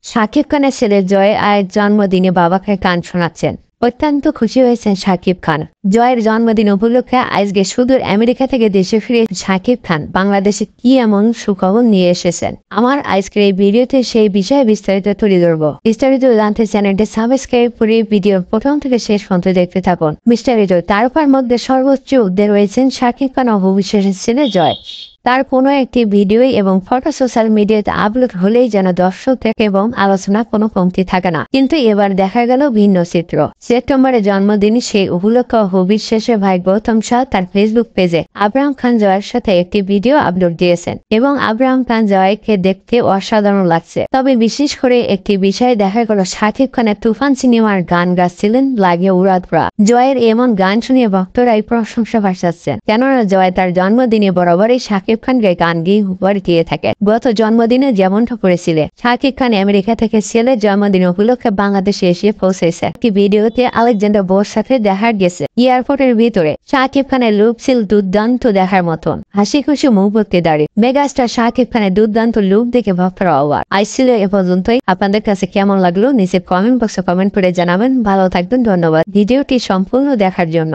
শাকিব খানের ছেলে জয় আয়ের জন্মদিনে বাবাকে গান শোনাচ্ছেন। অত্যন্ত খুশি হয়েছেন শাকিব খান। জয়ের জন্মদিন উপলক্ষে আজকে সুদূর আমেরিকা থেকে দেশে ফিরে শাকিব খান বাংলাদেশে কি এমন সুখবর নিয়ে এসেছেন। আমার আজকের এই ভিডিওতে সেই বিষয়ে বিস্তারিত তুলে ধরব। বিস্তারিত জানতে চ্যানেলটি সাবস্ক্রাইব করে ভিডিও প্রথম থেকে শেষ পর্যন্ত দেখতে থাকুন। বিস্তারিত তারকার মধ্যে সর্বোচ্চ ঊর্ধ্বে রয়েছেন শাকিব খান ও ভবিষ্যতের ছেলে জয়। তার কোনো একটি ভিডিও এবং ফটো সোশ্যাল মিডিয়াতে আপলোড হলেই যেন দর্শকদের এবং আলোচনা কোনো কমতি থাকে না। কিন্তু এবার দেখা গেল ভিন্ন চিত্র। সেপ্টেম্বরে জন্মদিন সেই উপলক্ষে হবির শেষে ভাই গৌতম শাহ তার ফেসবুক পেজে আব্রাহাম খান জয়ের সাথে একটি ভিডিও আপলোড দিয়েছেন এবং আব্রাহাম খান জয়কে দেখতে অসাধারণ লাগছে। তবে বিশেষ করে একটি বিষয় দেখা গেল শাকিব খানের তুফান সিনেমার গান গাচ্ছিলেন লাগে উড়াদুরা। জয়ের এমন গান শুনিয়ে ভক্তরাই প্রশংসা ভাসাচ্ছেন, কেননা জয় তার জন্মদিনে বরাবরই শাকিব খানকে গান গিয়ে উপহার দিয়ে থাকে। গত জন্মদিনে যেমনটা করেছিলেন, শাকিব খান আমেরিকা থেকে ছেলের জন্মদিন উপলক্ষে বাংলাদেশে এসে পৌঁছেছে। একটি ভিডিওতে আলেকজান্ডার বোর সাথে দেখা গেছে এয়ারপোর্টের ভিতরে। শাকিব খানের লুক ছিল দুর্দান্ত দেখার মতন, হাসি খুশি মুখ ভর্তি দাঁড়িয়ে। মেগাস্টার শাকিব খানের দুর্দান্ত লুক দেখে ভক্তরা অবাক। আজ ছিল এ পর্যন্তই। আপনাদের কাছে কেমন লাগলো নিচে কমেন্ট বক্সে কমেন্ট করে জানাবেন। ভালো থাকবেন, ধন্যবাদ ভিডিওটি সম্পূর্ণ দেখার জন্য।